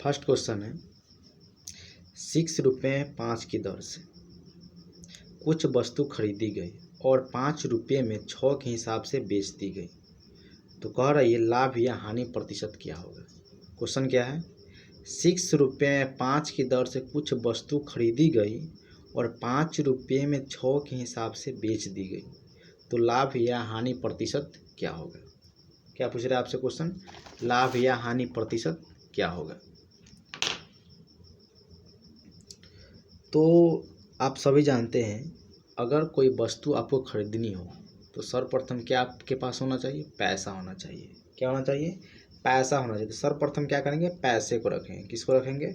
First question है 6 रुपये 5 की दर से कुछ वस्तु खरीदी गई और 5 रुपये में 6 के हिसाब से बेच दी गई, तो कह रही है लाभ या हानि प्रतिशत क्या होगा। क्वेश्चन क्या है, 6 रुपये 5 की दर से कुछ वस्तु खरीदी गई और 5 रुपये में 6 के हिसाब से बेच दी गई, तो लाभ या हानि प्रतिशत क्या होगा। क्या पूछ रहे हैं आपसे क्वेश्चन, लाभ या हानि प्रतिशत क्या होगा। तो आप सभी जानते हैं अगर कोई वस्तु आपको खरीदनी हो तो सर्वप्रथम क्या आपके पास होना चाहिए, पैसा होना चाहिए। क्या होना चाहिए, पैसा होना चाहिए। तो सर्वप्रथम क्या करेंगे, पैसे को रखेंगे। किसको रखेंगे,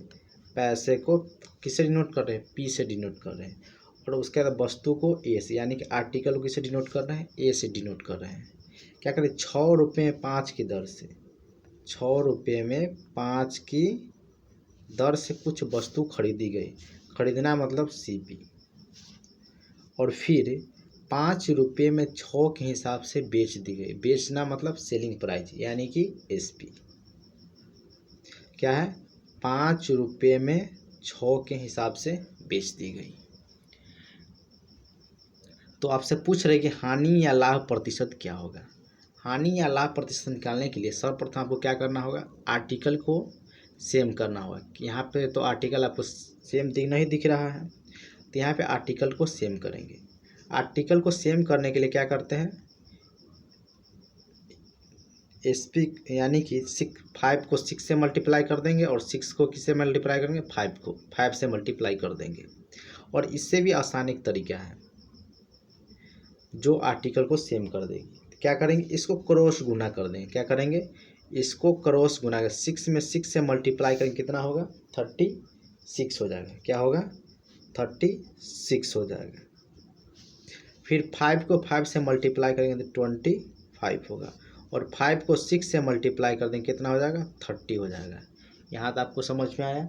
पैसे को। किससे डिनोट कर रहे हैं, पी से डिनोट कर रहे हैं। और उसके बाद वस्तु को ए से, यानी कि आर्टिकल को किससे डिनोट कर रहे हैं, ए से डिनोट कर रहे हैं। क्या करें, 6 रुपये 5 की दर से, 6 रुपये में 5 की दर से कुछ वस्तु खरीदी गई। खरीदना मतलब सीपी। और फिर 5 रुपये में 6 के हिसाब से बेच दी गई। बेचना मतलब सेलिंग प्राइस, यानी कि एसपी। क्या है, 5 रुपये में 6 के हिसाब से बेच दी गई। तो आपसे पूछ रहे कि हानि या लाभ प्रतिशत क्या होगा। हानि या लाभ प्रतिशत निकालने के लिए सर्वप्रथम आपको क्या करना होगा, आर्टिकल को सेम करना होगा। कि यहाँ पे तो आर्टिकल आपको सेम नहीं दिख रहा है, तो यहाँ पे आर्टिकल को सेम करेंगे। आर्टिकल को सेम करने के लिए क्या करते हैं, एसपी यानी कि 5 को 6 से मल्टीप्लाई कर देंगे और 6 को किससे मल्टीप्लाई करेंगे, 5 को 5 से मल्टीप्लाई कर देंगे। और इससे भी आसान एक तरीका है जो आर्टिकल को सेम कर देगी। क्या करेंगे, इसको क्रॉस गुना कर देंगे। क्या करेंगे, इसको क्रॉस गुना कर 6 में 6 से मल्टीप्लाई करेंगे, कितना होगा, 36 हो जाएगा। क्या होगा, 36 हो जाएगा। फिर 5 को 5 से मल्टीप्लाई करेंगे तो 25 होगा। और 5 को 6 से मल्टीप्लाई कर देंगे, कितना हो जाएगा, 30 हो जाएगा। यहाँ तक आपको समझ में आया।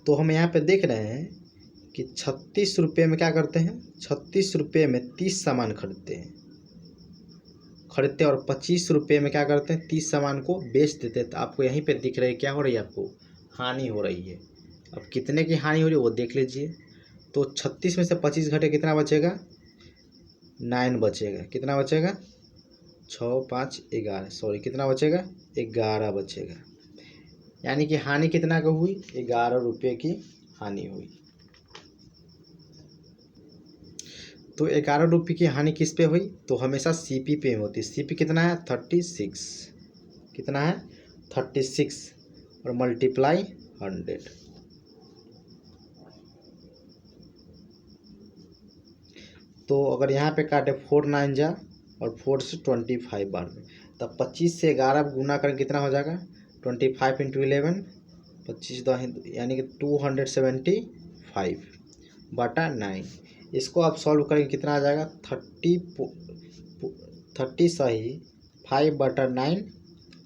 तो हम यहाँ पे देख रहे हैं कि 36 रुपये में क्या करते हैं, 36 रुपये में 30 सामान खरीदते हैं और 25 रुपये में क्या करते हैं, 30 सामान को बेच देते हैं। तो आपको यहीं पे दिख रहा है क्या हो रही है, आपको हानि हो रही है। अब कितने की हानि हो रही है वो देख लीजिए। तो 36 में से 25 घटे कितना बचेगा, 9 बचेगा। कितना बचेगा, 6 5 11, सॉरी कितना बचेगा, 11 बचेगा। यानी कि हानि कितना का हुई, 11 रुपये की हानि हुई। तो 11 रुपये की हानि किस पे हुई, तो हमेशा सीपी पे होती है। सीपी कितना है, 36। कितना है, 36 और मल्टीप्लाई 100। तो अगर यहाँ पे काटे 4 9 जा और 4 से 25 बार में, तब 25 से 11 गुना करें कितना हो जाएगा, 25 इंटू 11, 25 यानी कि 275 बटा 9। इसको आप सॉल्व करेंगे कितना आ जाएगा, 30 सही 5 बटा 9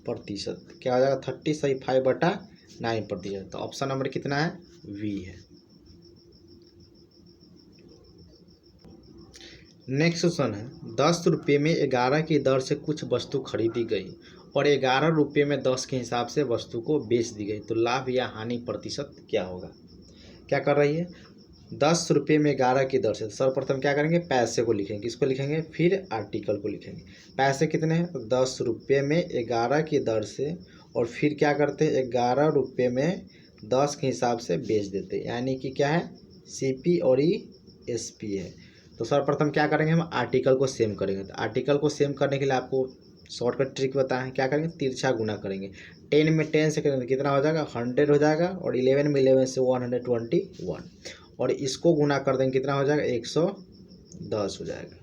प्रतिशत। क्या हो जाएगा, 30 सही 5 बटा 9 प्रतिशत। तो ऑप्शन नंबर कितना है, वी है। नेक्स्ट क्वेश्चन है 10 रुपये में 11 की दर से कुछ वस्तु खरीदी गई और 11 रुपये में 10 के हिसाब से वस्तु को बेच दी गई, तो लाभ या हानि प्रतिशत क्या होगा। क्या कर रही है, 10 रुपये में 11 की दर से, सर्वप्रथम क्या करेंगे, पैसे को लिखेंगे। किसको लिखेंगे, फिर आर्टिकल को लिखेंगे। पैसे कितने हैं, 10 रुपये में 11 की दर से, और फिर क्या करते हैं, 11 रुपये में 10 के हिसाब से बेच देते हैं। यानी कि क्या है, सीपी और ई एसपी है। तो सर्वप्रथम क्या करेंगे, हम आर्टिकल को सेम करेंगे। तो आर्टिकल को सेम करने के लिए आपको शॉर्टकट ट्रिक बताएं। क्या करेंगे, तिरछा गुना करेंगे। 10 में 10 से करेंगे कितना हो जाएगा, 100 हो जाएगा। और 11 में 11 से 121, और इसको गुना कर देंगे कितना हो जाएगा, 110 हो जाएगा।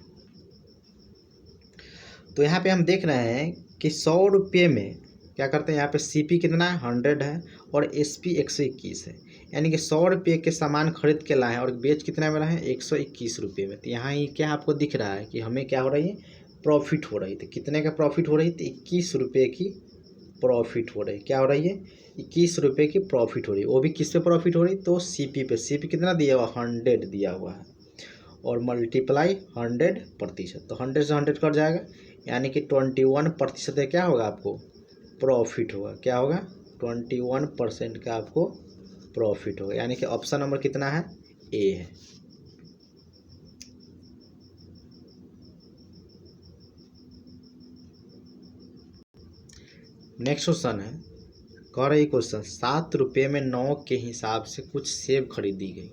तो यहाँ पे हम देख रहे हैं कि 100 रुपये में क्या करते हैं, यहाँ पे सीपी कितना है, 100 है, और एसपी 121 है। यानी कि 100 रुपये के सामान खरीद के लाए हैं और बेच कितना में रहे हैं, 121 रुपये में। तो यहाँ ये क्या आपको दिख रहा है कि हमें क्या हो रही है, प्रॉफिट हो रही थी। कितने का प्रॉफिट हो रही थी, 21 रुपये की प्रॉफिट हो रही। क्या हो रही है, 21 रुपये की प्रॉफिट हो रही है। वो भी किस पे प्रॉफिट हो रही, तो सीपी पे। सीपी कितना दिया हुआ, 100 दिया हुआ है। और मल्टीप्लाई 100%, तो 100 से 100 कट जाएगा, यानी कि 21% क्या होगा आपको प्रॉफिट होगा। क्या होगा 21% का आपको प्रॉफिट होगा, यानी कि ऑप्शन नंबर कितना है ए है। नेक्स्ट क्वेश्चन है, कह रही क्वेश्चन 7 रुपये में 9 के हिसाब से कुछ सेब खरीदी गई।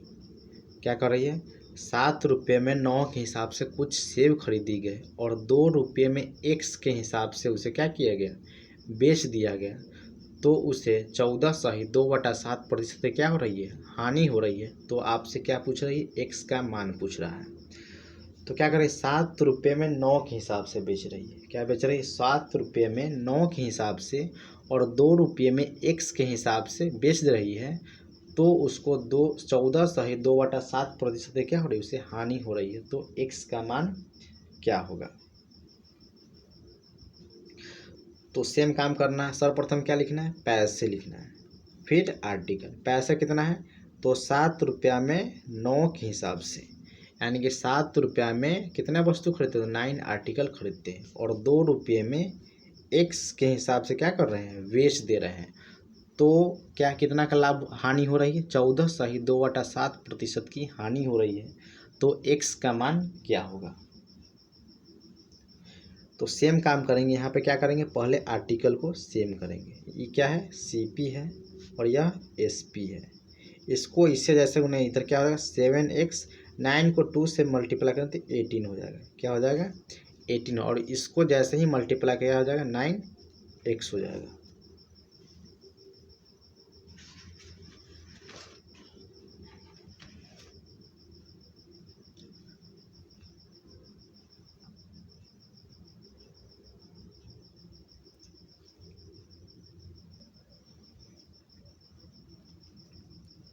क्या कर रही है 7 रुपये में 9 के हिसाब से कुछ सेब खरीदी गए और 2 रुपये में x के हिसाब से उसे क्या किया गया बेच दिया गया, तो उसे 14/2/7% क्या हो रही है हानि हो रही है। तो आपसे क्या पूछ रही है x का मान पूछ रहा है। तो क्या करें 7 रुपये में 9 के हिसाब से बेच रही है। क्या बेच रही है 7 रुपये में 9 के हिसाब से और 2 रुपये में x के हिसाब से बेच रही है, तो उसको 14/2/7% क्या हो रही है उसे हानि हो रही है। तो x का मान क्या होगा। तो सेम काम करना है, सर्वप्रथम क्या लिखना है पैसे लिखना है, फिर आर्टिकल। पैसा कितना है तो 7 रुपया में 9 के हिसाब से, यानी कि 7 रुपया में कितना वस्तु खरीदते हैं 9 आर्टिकल खरीदते हैं, और 2 रुपये में x के हिसाब से क्या कर रहे हैं बेच दे रहे हैं। तो क्या कितना का लाभ हानि हो रही है 14/2/7% की हानि हो रही है। तो x का मान क्या होगा। तो सेम काम करेंगे, यहाँ पे क्या करेंगे पहले आर्टिकल को सेम करेंगे। ये क्या है CP है और यह SP है। इसको इससे जैसे नहीं, इधर क्या हो जाएगा 7x, 9 को 2 से मल्टीप्लाई करें तो 18 हो जाएगा। क्या हो जाएगा 18, और इसको जैसे ही मल्टीप्लाई किया हो जाएगा 9x हो जाएगा।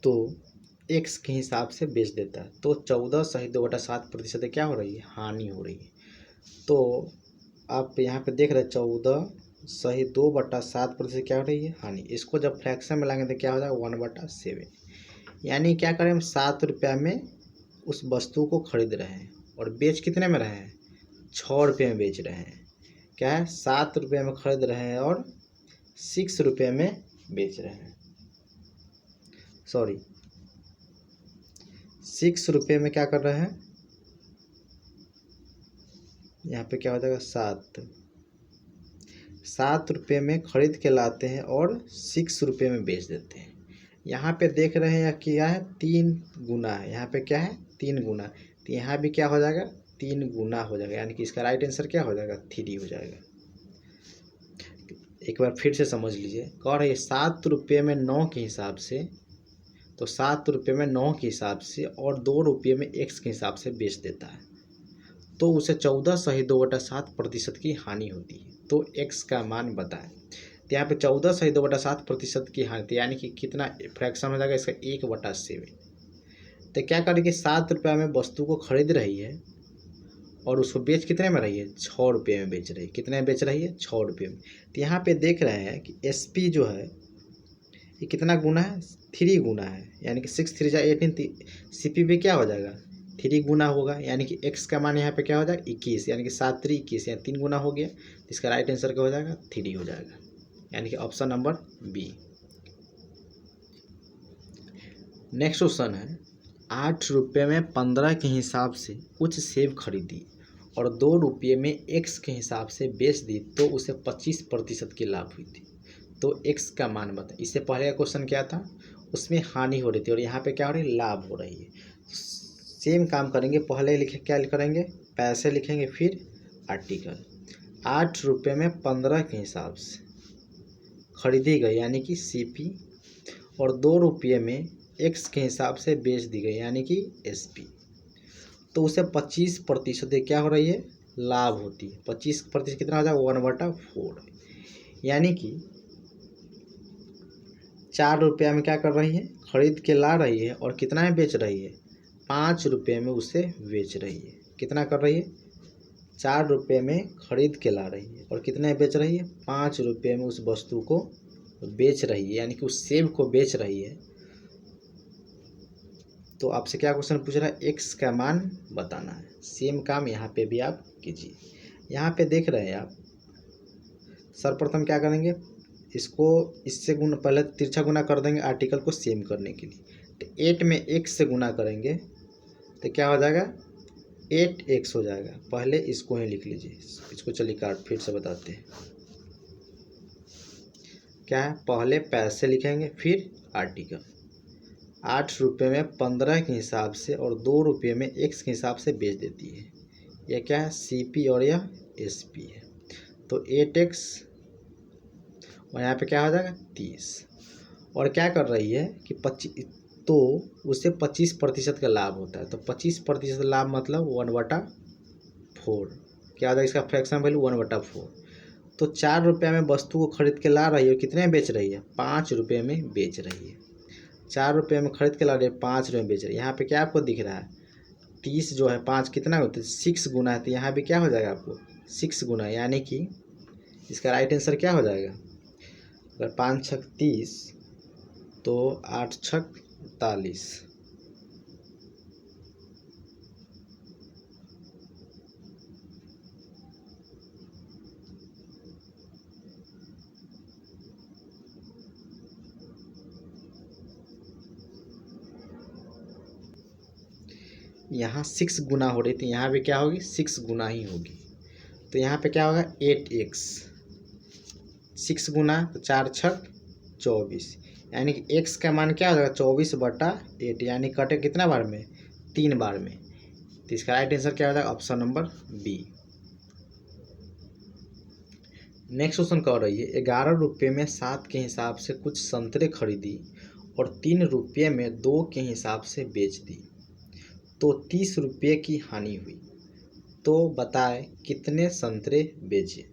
तो x के हिसाब से बेच देता है, तो 14/2/7% क्या हो रही है हानि हो रही है। तो आप यहाँ पे देख रहे हैं 14/2/7% क्या हो रही है हानि। इसको जब फ्रैक्शन में लाएंगे तो क्या हो जाएगा 1/7, यानी क्या करें हम 7 रुपया में उस वस्तु को खरीद रहे हैं और बेच कितने में रहे हैं 6 रुपये में बेच रहे हैं। क्या है 7 रुपये में खरीद रहे हैं और 6 रुपये में बेच रहे हैं, सॉरी 6 रुपये में क्या कर रहे हैं, यहाँ पे क्या हो जाएगा 7 रुपये में खरीद के लाते हैं और 6 रुपये में बेच देते हैं। यहाँ पे देख रहे हैं क्या है 3 गुना है, यहाँ पे क्या है 3 गुना, तो यहाँ भी क्या हो जाएगा 3 गुना हो जाएगा, यानी कि इसका राइट आंसर क्या हो जाएगा 3 हो जाएगा। एक बार फिर से समझ लीजिए, कह रही है 7 रुपये में 9 के हिसाब से, तो 7 रुपये में 9 के हिसाब से और 2 रुपये में x के हिसाब से बेच देता है, तो उसे 14/2/7% की हानि होती है। तो x का मान बताएं। तो यहाँ पे 14/2/7% की हानि, यानी कि कितना फ्रैक्शन हो जाएगा इसका 1/7। तो क्या करेंगे 7 रुपये में वस्तु को खरीद रही है और उसको बेच कितने में रही है 6 रुपये में बेच रही है। कितने में बेच रही है 6 रुपये में। तो यहाँ पे देख रहे हैं कि SP जो है ये कितना गुना है 3 गुना है, यानी कि 6 3 18, CP भी क्या हो जाएगा 3 गुना होगा, यानी कि x का मान यहाँ पे क्या हो जाएगा 21, यानी कि 7 3 21, यहाँ 3 गुना हो गया। तो इसका राइट आंसर क्या हो जाएगा 3 हो जाएगा, यानी कि option number B. Next question है 8 रुपये में 15 के हिसाब से कुछ सेब खरीदी और 2 रुपये में x के हिसाब से बेच दी, तो उसे 25% की लाभ हुई थी। तो x का मान बताएं। इससे पहले का क्वेश्चन क्या था उसमें हानि हो रही थी और यहाँ पे क्या हो रही है लाभ हो रही है। सेम काम करेंगे, पहले लिखे क्या करेंगे पैसे लिखेंगे फिर आर्टिकल। 8 रुपये में 15 के हिसाब से खरीदी गई यानी कि CP, और 2 रुपये में x के हिसाब से बेच दी गई यानी कि SP, तो उसे 25% क्या हो रही है लाभ होती है। 25% कितना हो जाएगा 1/4, यानी कि 4 रुपया में क्या कर रही है खरीद के ला रही है और कितना में बेच रही है 5 रुपये में उसे बेच रही है। कितना कर रही है 4 रुपये में खरीद के ला रही है और कितने में बेच रही है 5 रुपये में उस वस्तु को बेच रही है, यानी कि उस सेब को बेच रही है। तो आपसे क्या क्वेश्चन पूछ रहा है, एक्स का मान बताना है। सेम काम यहाँ पे भी आप कीजिए। यहाँ पे देख रहे हैं आप, सर्वप्रथम क्या करेंगे, इसको इससे गुना, पहले तिरछा गुना कर देंगे आर्टिकल को सेम करने के लिए। तो 8 में एक्स से गुना करेंगे तो क्या हो जाएगा, 8x हो जाएगा। पहले इसको ही लिख लीजिए, इसको चलिए काट फिर से बताते हैं। क्या है, पहले पैसे लिखेंगे फिर आर्टिकल। 8 रुपये में 15 के हिसाब से और 2 रुपये में x के हिसाब से बेच देती है। यह क्या है, CP और यह SP है। तो 8x और यहाँ पे क्या हो जाएगा 30। और क्या कर रही है कि 25, तो उससे 25% का लाभ होता है। तो 25% लाभ मतलब 1/4। क्या होता है इसका फ्रैक्शन वैल्यू 1/4। तो 4 रुपये में वस्तु को खरीद के ला रही है और कितने में बेच रही है, 5 रुपये में बेच रही है। 4 रुपये में खरीद के ला रही है, 5 रुपये में बेच रही है। यहाँ पे क्या आपको दिख रहा है, 30 जो है 5 कितना होता है, 6 गुना है। तो यहाँ भी क्या हो जाएगा आपको 6 गुना, यानी कि इसका राइट आंसर क्या हो जाएगा, अगर 5 छक 30 तो 8 छक 40। यहाँ 6 गुना हो रही थी, यहाँ भी क्या होगी 6 गुना ही होगी। तो यहाँ पे क्या होगा 8x, 6 गुना तो 4 छक 24, यानी कि x का मान क्या हो जाएगा 24/8, यानी कटे कितना बार में, 3 बार में। तो इसका राइट आंसर क्या हो जाएगा, option number B. Next question कह रही है, 11 रुपये में 7 के हिसाब से कुछ संतरे खरीदी और 3 रुपये में 2 के हिसाब से बेच दी, तो 30 रुपये की हानि हुई। तो बताए कितने संतरे बेचे।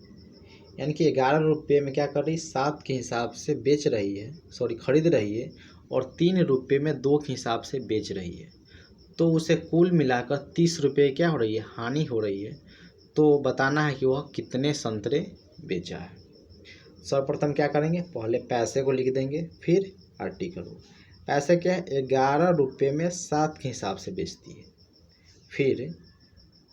यानी कि 11 रुपये में क्या कर रही, 7 के हिसाब से बेच रही है, सॉरी खरीद रही है, और 3 रुपये में 2 के हिसाब से बेच रही है। तो उसे कुल मिलाकर 30 रुपये क्या हो रही है, हानि हो रही है। तो बताना है कि वह कितने संतरे बेचा है। सर्वप्रथम क्या करेंगे, पहले पैसे को लिख देंगे फिर आर्टिकल को। पैसे क्या है, 11 रुपये में 7 के हिसाब से बेचती है, फिर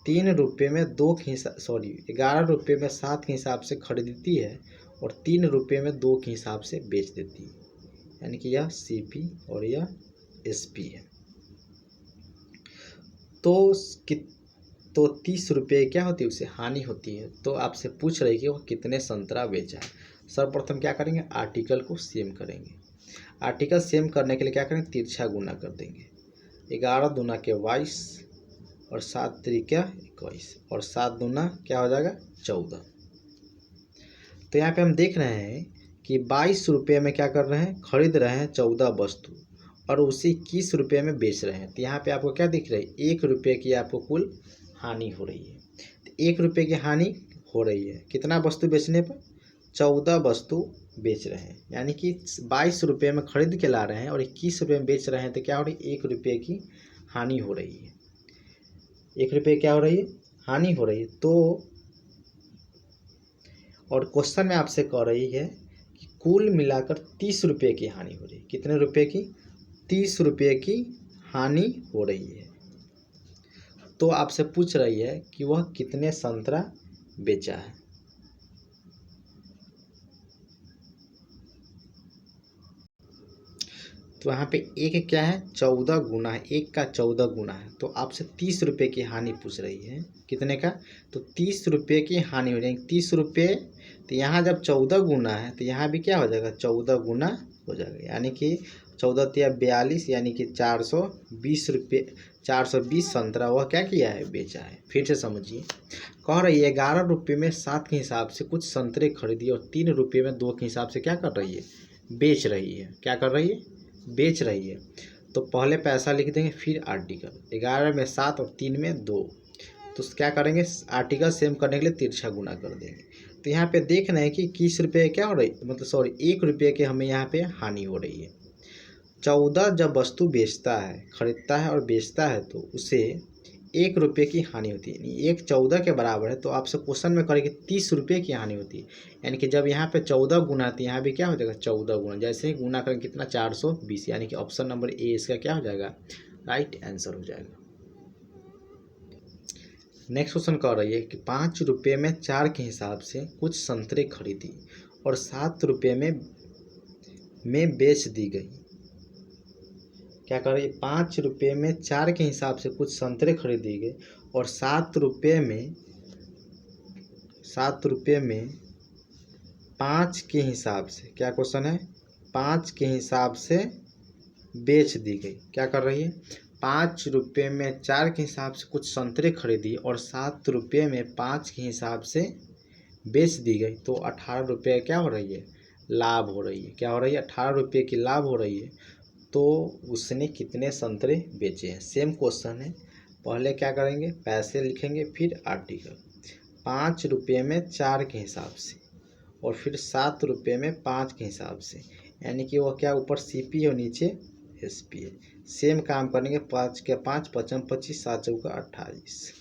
3 रुपये में 2 के हिसाब, सॉरी 11 रुपये में 7 के हिसाब से खरीदती है और 3 रुपये में 2 के हिसाब से बेच देती है, यानी कि यह CP और यह SP है। तो 30 रुपये क्या होती है, उसे हानि होती है। तो आपसे पूछ रही है कि वह कितने संतरा बेचा है। सर्वप्रथम क्या करेंगे, आर्टिकल को सेम करेंगे। आर्टिकल सेम करने के लिए क्या करेंगे, तिरछा गुना कर देंगे। 11 दूना के 22 और 7 त्रिका 21 और 7 दूना क्या हो जाएगा 14। तो यहाँ पे हम देख रहे हैं कि 22 रुपये में क्या कर रहे हैं, खरीद रहे हैं 14 वस्तु और उसे 21 रुपये में बेच रहे हैं। तो यहाँ पे आपको क्या दिख रहा है, 1 रुपये की आपको कुल हानि हो रही है। तो 1 रुपये की हानि हो रही है, कितना वस्तु बेचने पर, 14 वस्तु बेच रहे हैं। यानी कि 22 रुपये में खरीद के ला रहे हैं और 21 रुपये में बेच रहे हैं। तो क्या हो रही है, 1 रुपये की हानि हो रही है। 1 रुपये क्या हो रही है, हानि हो रही है। तो और क्वेश्चन में आपसे कह रही है कि कुल मिलाकर 30 रुपये की हानि हो रही है। कितने रुपये की, 30 रुपये की हानि हो रही है। तो आपसे पूछ रही है कि वह कितने संतरा बेचा है। तो यहाँ पे एक क्या है, 14 गुना है, 1 का 14 गुना है। तो आपसे 30 रुपये की हानि पूछ रही है, कितने का, तो 30 रुपये की हानि हो जाएगी। 30 रुपये, तो यहाँ जब 14 गुना है तो यहाँ भी क्या हो जाएगा 14 गुना हो जाएगा, यानी कि 14 तिया 42, यानी कि 420 रुपये, 420 संतरा वह क्या किया है, बेचा है। फिर से समझिए, कह रही है 11 रुपये में 7 के हिसाब से कुछ संतरे खरीदी और 3 रुपये में 2 के हिसाब से क्या कर रही है, बेच रही है। क्या कर रही है, बेच रही है। तो पहले पैसा लिख देंगे फिर आर्टिकल। 11 में 7 और 3 में 2, तो क्या करेंगे, आर्टिकल सेम करने के लिए तिरछा गुना कर देंगे। तो यहाँ पे देख रहे हैं कि 21 रुपये क्या हो रही, मतलब सॉरी 1 रुपये के हमें यहाँ पे हानि हो रही है। 14 जब वस्तु बेचता है, खरीदता है और बेचता है तो उसे 1 रुपये की हानि होती है। 1 14 के बराबर है। तो आपसे क्वेश्चन में करेंगे 30 रुपये की हानि होती है, यानी कि जब यहाँ पे 14 गुना आती है यहाँ भी क्या हो जाएगा 14 गुना। जैसे ही गुना करेंगे कितना 420, यानी कि ऑप्शन नंबर ए इसका क्या हो जाएगा, राइट आंसर हो जाएगा। नेक्स्ट क्वेश्चन कह रही है कि 5 रुपये में 4 के हिसाब से कुछ संतरे खरीदी और 7 रुपये में बेच दी गई। क्या कर रही है, 5 रुपये में 4 के हिसाब से कुछ संतरे खरीदी गई और 7 रुपये में 5 के हिसाब से, क्या क्वेश्चन है, 5 के हिसाब से बेच दी गई। क्या कर रही है, 5 रुपये में 4 के हिसाब से कुछ संतरे खरीदी और 7 रुपये में 5 के हिसाब से बेच दी गई। तो 18 रुपये क्या हो रही है, लाभ हो रही है। क्या हो रही है, 18 रुपये की लाभ हो रही है। तो उसने कितने संतरे बेचे हैं। सेम क्वेश्चन है, पहले क्या करेंगे, पैसे लिखेंगे, फिर आर्टिकल। 5 रुपये में 4 के हिसाब से और फिर 7 रुपये में 5 के हिसाब से, यानी कि वह क्या ऊपर CP और नीचे SP है। सेम काम करेंगे, 5 के 5 55 25 7 चौका 28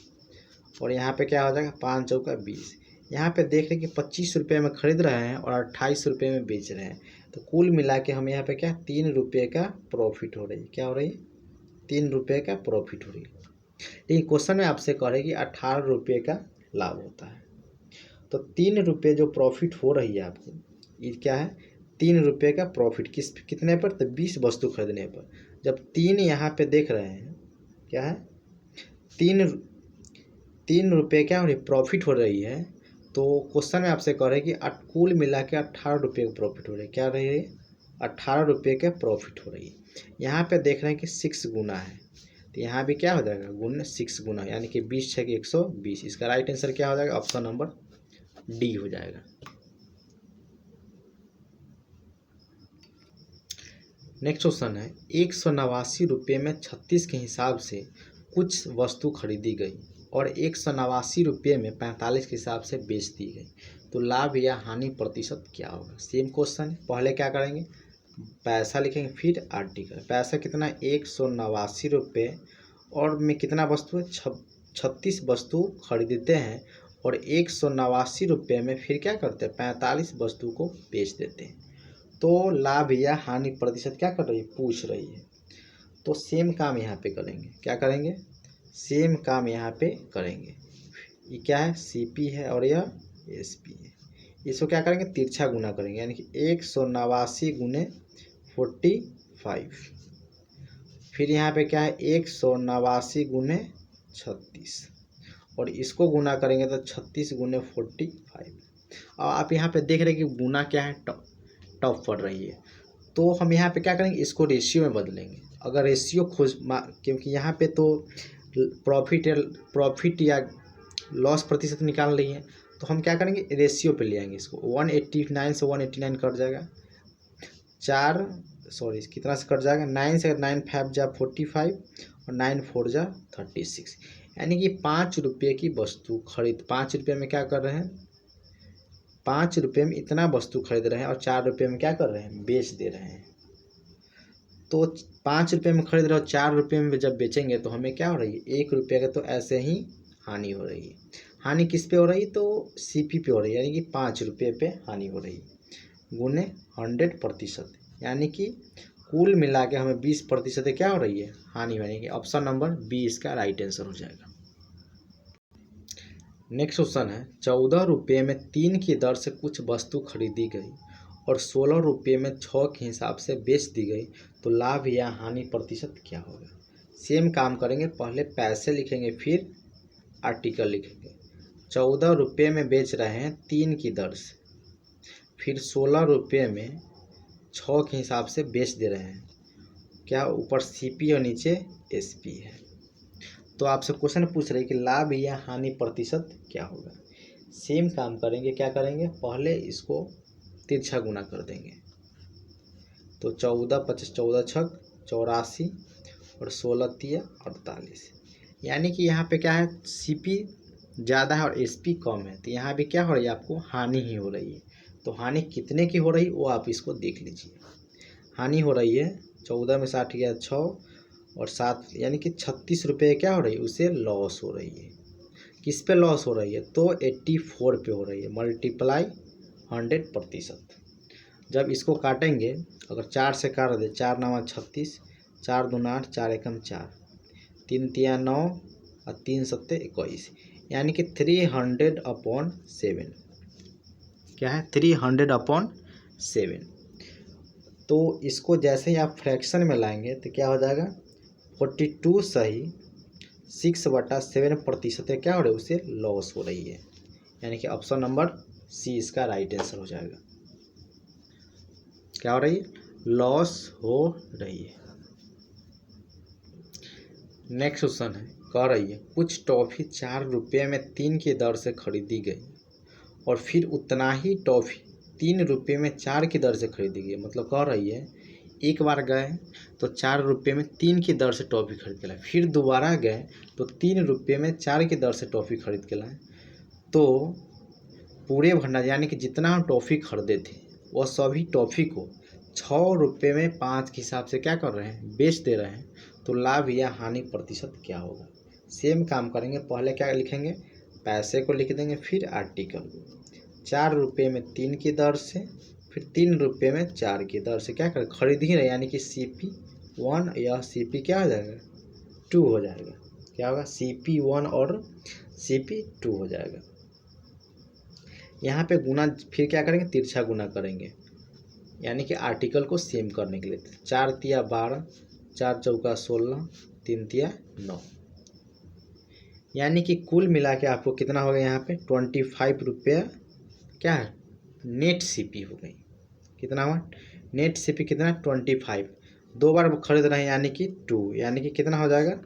और यहाँ पे क्या हो जाएगा, 5 चौका 20। यहाँ पे देख रहे हैं कि 25 रुपये में खरीद रहे हैं और 28 रुपये में बेच रहे हैं। तो कुल मिला के हमें यहाँ पे क्या 3 रुपये का प्रॉफिट हो रही है। क्या हो रही है, 3 रुपये का प्रॉफिट हो रही है। लेकिन क्वेश्चन में आपसे कह रहे हैं कि 18 रुपये का लाभ होता है। तो 3 रुपये जो प्रॉफिट हो रही है आपको, ये क्या है, 3 रुपये का प्रॉफिट कितने पर, तो 20 वस्तु खरीदने पर। जब 3 यहाँ पे देख रहे हैं, क्या है, 3 रुपये क्या हो रही प्रॉफिट हो रही है। तो क्वेश्चन में आपसे कह रहे हैं कि कुल मिला के 18 रुपये का प्रॉफिट हो रही है। क्या रही है, 18 रुपये का प्रॉफिट हो रही है। यहाँ पे देख रहे हैं कि 6 गुना है, तो यहाँ भी क्या हो जाएगा, गुना 6 गुना, यानी कि 20 6 120। इसका राइट आंसर क्या हो जाएगा, ऑप्शन नंबर D हो जाएगा। नेक्स्ट क्वेश्चन है, 189 रुपये में 36 के हिसाब से कुछ वस्तु खरीदी गई और 189 रुपये में 45 के हिसाब से बेच दी गई। तो लाभ या हानि प्रतिशत क्या होगा। सेम क्वेश्चन है, पहले क्या करेंगे, पैसा लिखेंगे, फिर आर्टिकल। पैसा कितना, 189 रुपये और में कितना वस्तु है, 36 वस्तु खरीदते हैं और 189 रुपये में फिर क्या करते हैं, 45 वस्तु को बेच देते हैं। तो लाभ या हानि प्रतिशत क्या कर रही है, पूछ रही है। तो सेम काम यहाँ पे करेंगे। क्या करेंगे, सेम काम यहाँ पे करेंगे। ये क्या है, CP है और यह SP है। इसको क्या करेंगे, तिरछा गुना करेंगे, यानी कि 189 गुने 45। फिर यहाँ पे क्या है, 189 गुने 36 और इसको गुना करेंगे तो 36 गुने 45। और आप यहाँ पे देख रहे हैं कि गुना क्या है, टफ पड़ रही है। तो हम यहाँ पे क्या करेंगे, इसको रेशियो में बदलेंगे। अगर रेशियो क्योंकि यहाँ पे तो प्रॉफिट या लॉस प्रतिशत निकाल रही है, तो हम क्या करेंगे, रेशियो पे ले आएंगे इसको। 189 से 189 कट जाएगा, कितना से कट जाएगा, 9 से 9 5 जा 45 और 9 4 जा 36। यानी कि 5 रुपये की वस्तु खरीद, 5 रुपये में क्या कर रहे हैं, 5 रुपये में इतना वस्तु खरीद रहे हैं और 4 रुपये में क्या कर रहे हैं, बेच दे रहे हैं। तो 5 रुपये में खरीद रहे हो, 4 रुपये में जब बेचेंगे तो हमें क्या हो रही है, 1 रुपये का तो ऐसे ही हानि हो रही है। हानि किस पे हो रही है, तो CP पे हो रही है, यानी कि 5 रुपये पे हानि हो रही है गुने 100%, यानी कि कुल मिला के हमें 20% क्या हो रही है, हानि होने की। ऑप्शन नंबर B इसका राइट आंसर हो जाएगा। नेक्स्ट क्वेश्चन है, 14 रुपये में 3 की दर से कुछ वस्तु खरीदी गई और 16 रुपये में 6 के हिसाब से बेच दी गई। तो लाभ या हानि प्रतिशत क्या होगा। सेम काम करेंगे, पहले पैसे लिखेंगे, फिर आर्टिकल लिखेंगे। 14 रुपये में बेच रहे हैं 3 की दर से, फिर 16 रुपये में 6 के हिसाब से बेच दे रहे हैं। क्या ऊपर CP और नीचे SP है। तो आपसे क्वेश्चन पूछ रहे हैं कि लाभ या हानि प्रतिशत क्या होगा। सेम काम करेंगे, क्या करेंगे, पहले इसको तिरछा गुना कर देंगे। तो 14 25 14 छक 84 और 16 तिया 48, यानी कि यहाँ पे क्या है, CP ज़्यादा है और SP कम है। तो यहाँ भी क्या हो रही है, आपको हानि ही हो रही है। तो हानि कितने की हो रही है वो आप इसको देख लीजिए। हानि हो रही है 14 में 60 गया 6 और 7, यानी कि 36 रुपये क्या हो रही है, उसे लॉस हो रही है। किस पे लॉस हो रही है, तो 84 पे हो रही है, मल्टीप्लाई 100%। जब इसको काटेंगे, अगर 4 से काट दे, 4 9 36, 4 दूना 8, 4 एकम 4, 3 तिया 9 और 3 सत्ते 21, यानी कि 300/7। क्या है? 300/7। तो इसको जैसे ही आप फ्रैक्शन में लाएंगे तो क्या हो जाएगा? 42 सही 6/7% क्या हो रही है? उसे लॉस हो रही है, यानी कि ऑप्शन नंबर सी इसका राइट आंसर हो जाएगा। क्या हो रही है? लॉस हो रही है। नेक्स्ट क्वेश्चन है, कह रही है कुछ टॉफ़ी 4 रुपये में 3 की दर से खरीदी गई और फिर उतना ही टॉफ़ी 3 रुपये में 4 की दर से खरीदी गई। मतलब कह रही है एक बार गए तो 4 रुपये में 3 की दर से टॉफ़ी खरीद के लाए, फिर दोबारा गए तो 3 रुपये में 4 की दर से टॉफ़ी खरीद के लाए। तो पूरे भंडार यानी कि जितना हम टॉफ़ी खरीदे थे वह सभी टॉफ़ी को 6 रुपये में 5 के हिसाब से क्या कर रहे हैं? बेच दे रहे हैं। तो लाभ या हानि प्रतिशत क्या होगा? सेम काम करेंगे, पहले क्या लिखेंगे? पैसे को लिख देंगे, फिर आर्टिकल को 4 रुपये में 3 की दर से, फिर 3 रुपये में 4 की दर से क्या कर खरीद ही रहे, यानी कि CP1 या CP क्या हो जाएगा? 2 हो जाएगा। क्या होगा? CP1 और CP2 हो जाएगा। यहाँ पे गुना फिर क्या करेंगे? तिरछा गुना करेंगे, यानी कि आर्टिकल को सेम करने के लिए। 4 तिया 12, 4 चौका 16, 3 तिया 9, यानी कि कुल मिला के आपको कितना हो गया? यहाँ पे 25 रुपया क्या है? नेट CP हो गई। कितना हुआ? नेट CP कितना? 25। 2 बार खरीद रहे हैं यानी कि 2, यानी कि कितना हो जाएगा?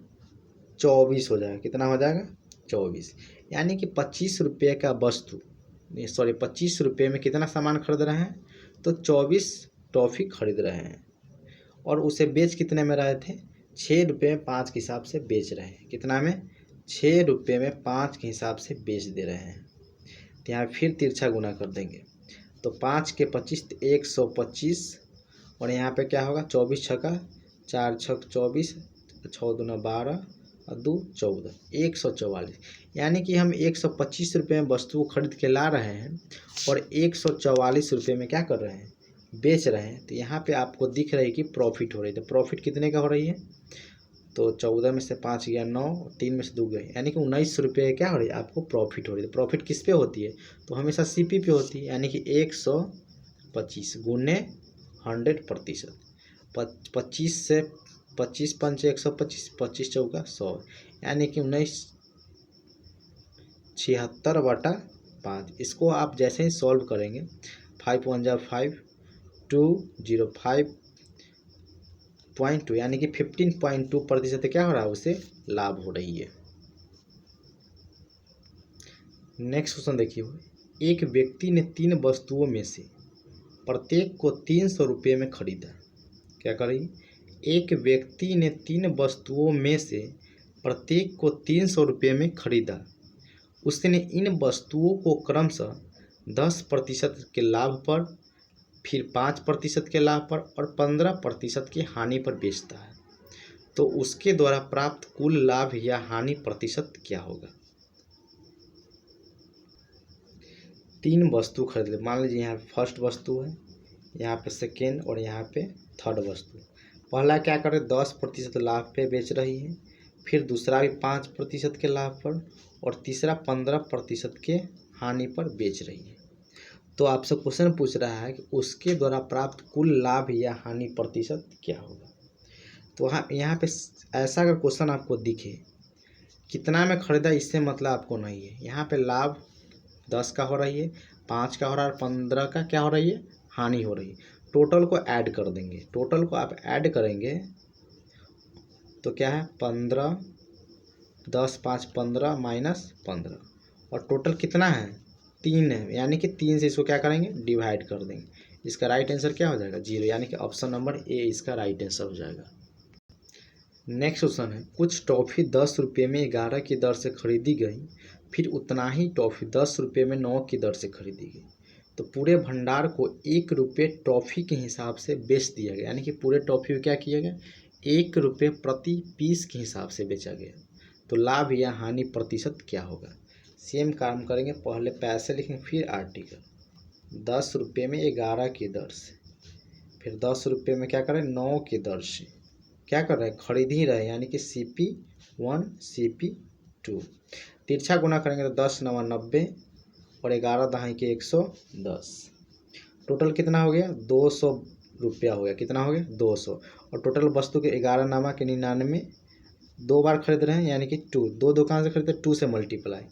24 हो जाएगा। कितना हो जाएगा? 24, यानी कि 25 रुपये का वस्तु, सॉरी 25 रुपये में कितना सामान खरीद रहे हैं? तो 24 टॉफ़ी खरीद रहे हैं और उसे बेच कितने में रहे थे? 6 रुपये में 5 के हिसाब से बेच रहे हैं। कितना में? 6 रुपये में 5 के हिसाब से बेच दे रहे हैं। तो यहाँ फिर तिरछा गुना कर देंगे, तो 5 के 25 125, और यहाँ पे क्या होगा? 24 छक्का 4 छक 24, 6 दूना 12 और 2 14, 144, यानी कि हम 125 रुपये में वस्तु को खरीद के ला रहे हैं और 144 रुपये में क्या कर रहे हैं? बेच रहे हैं। तो यहाँ पे आपको दिख रही है कि प्रॉफिट हो रही है। तो प्रॉफिट कितने का हो रही है? तो 14 में से 5 गया 9, 3 में से 2 गए, यानी कि 19 रुपये क्या हो रही है? आपको प्रॉफिट हो रही है। तो प्रॉफिट किस पे होती है? तो हमेशा CP पे होती है, यानी कि 125 गुने 100%। 25 से 25 पंच 125, 25 चौका 100, यानी कि 1976/5। इसको आप जैसे ही सॉल्व करेंगे 5 1 जा 5, 205.2, यानी कि 15.2% क्या हो रहा है? उसे लाभ हो रही है। नेक्स्ट क्वेश्चन देखिए, एक व्यक्ति ने 3 वस्तुओं में से प्रत्येक को 300 रुपये में खरीदा। क्या करेगी? एक व्यक्ति ने 3 वस्तुओं में से प्रत्येक को 300 रुपये में खरीदा। उसने इन वस्तुओं को क्रमशः 10% के लाभ पर, फिर 5% के लाभ पर और 15% की हानि पर बेचता है। तो उसके द्वारा प्राप्त कुल लाभ या हानि प्रतिशत क्या होगा? 3 वस्तु खरीद ले, मान लीजिए यहाँ पे फर्स्ट वस्तु है, यहाँ पे सेकेंड और यहाँ पे थर्ड वस्तु। पहला क्या करे? 10% लाभ पे बेच रही है, फिर दूसरा भी 5% के लाभ पर और तीसरा 15% के हानि पर बेच रही है। तो आपसे क्वेश्चन पूछ रहा है कि उसके द्वारा प्राप्त कुल लाभ या हानि प्रतिशत क्या होगा। तो यहाँ पे ऐसा अगर क्वेश्चन आपको दिखे, कितना में खरीदा इससे मतलब आपको नहीं है। यहाँ पे लाभ 10 का हो रही है, 5 का हो रहा है और 15 का क्या हो रही है? हानि हो रही है। टोटल को ऐड कर देंगे, टोटल को आप ऐड करेंगे तो क्या है? 15, 10 5 15 माइनस 15, और टोटल कितना है? 3 है, यानी कि 3 से इसको क्या करेंगे? डिवाइड कर देंगे। इसका राइट आंसर क्या हो जाएगा? 0, यानी कि ऑप्शन नंबर ए इसका राइट आंसर हो जाएगा। नेक्स्ट क्वेश्चन है, कुछ टॉफ़ी 10 रुपये में 11 की दर से खरीदी गई, फिर उतना ही टॉफ़ी 10 रुपये में 9 की दर से खरीदी गई। तो पूरे भंडार को 1 रुपये टॉफ़ी के हिसाब से बेच दिया गया, यानी कि पूरे टॉफ़ी को क्या किया गया? 1 रुपये प्रति पीस के हिसाब से बेचा गया। तो लाभ या हानि प्रतिशत क्या होगा? सेम काम करेंगे, पहले पैसे लिखेंगे फिर आर्टिकल। 10 रुपये में 11 की दर से, फिर 10 रुपये में क्या करें? 9 की दर से क्या कर रहे हैं, खरीद ही रहे हैं, यानी कि CP1 CP2। तिरछा गुना करेंगे तो 10 9 90 और 11 दहाई के 110। टोटल कितना हो गया, 200 रुपया हो गया। कितना हो गया, 200। और टोटल वस्तु के 11 नामा के 99, 2 बार खरीद रहे हैं यानी कि 2, 2 दुकान से खरीदते 2 से मल्टीप्लाई,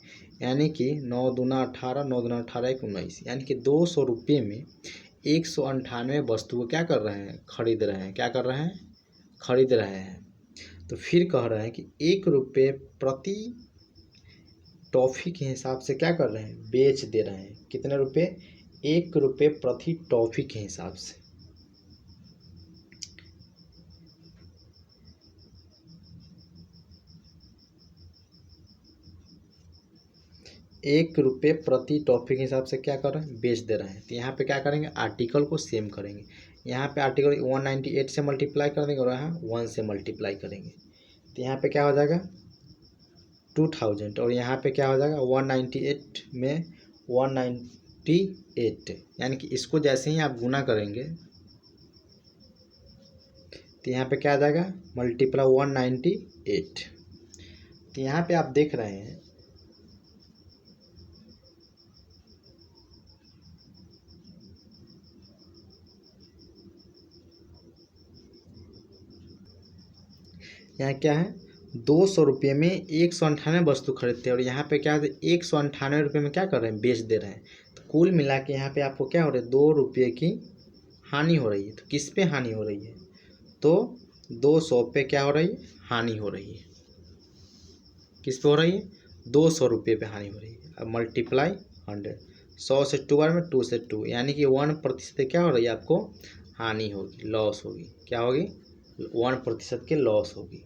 यानी कि 9 दूना 18, 9 दूना 18 1 19, यानी कि 200 रुपये में 198 वस्तु को क्या कर रहे हैं, खरीद रहे हैं। क्या कर रहे हैं, खरीद रहे हैं। तो फिर कह रहे हैं कि 1 रुपये प्रति टॉफ़ी के हिसाब से क्या कर रहे हैं, बेच दे रहे हैं। कितने रुपये, 1 रुपये प्रति टॉफ़ी के हिसाब से। एक रुपये प्रति टॉफ़ी के हिसाब से क्या कर रहे हैं, बेच दे रहे हैं। तो यहाँ पे क्या करेंगे, आर्टिकल को सेम करेंगे। यहाँ पे आर्टिकल 198 से मल्टीप्लाई कर देंगे और यहाँ 1 से मल्टीप्लाई करेंगे। तो यहाँ पे क्या हो जाएगा 2000, और यहाँ पे क्या हो जाएगा 198 में 198, यानी कि इसको जैसे ही आप गुना करेंगे तो यहाँ पे क्या आ जाएगा, मल्टीप्लाई 198। तो यहाँ पे आप देख रहे हैं यहाँ क्या है, 200 रुपये में 198 वस्तु खरीदते हैं, और यहाँ पे क्या है 198 रुपये में क्या कर रहे हैं, बेच दे रहे हैं। तो कुल मिला के यहाँ पे आपको क्या हो रहा है, 2 रुपये की हानि हो रही है। तो किस पे हानि हो रही है, तो 200 पे क्या हो रही है, हानि हो रही है। किस पे हो रही है, 200 रुपये पे हानि हो रही है। अब मल्टीप्लाई 100, 100 से 2 बार में 2 से 2, यानी कि 1% क्या हो रही है, आपको हानि होगी, लॉस होगी। क्या होगी, 1% की लॉस होगी।